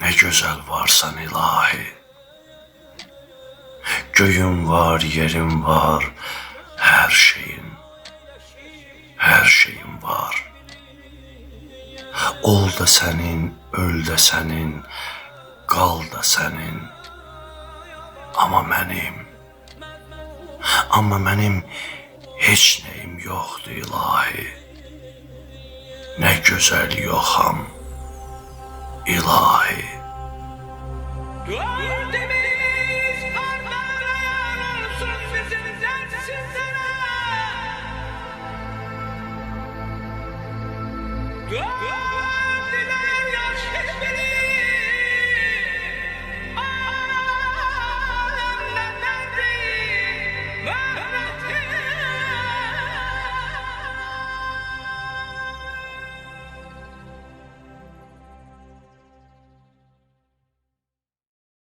Ne güzel varsan ilahi. Göğün var, yerin var, her şeyin var. Ol da sənin, öl də sənin, qal da sənin. Amma mənim heç nəyim yoxdur ilahi. Nə gözəl yoxam ilahi. Dördümüz parmağın olsun bizim dersizlere. Dördüler yaş hiçbiri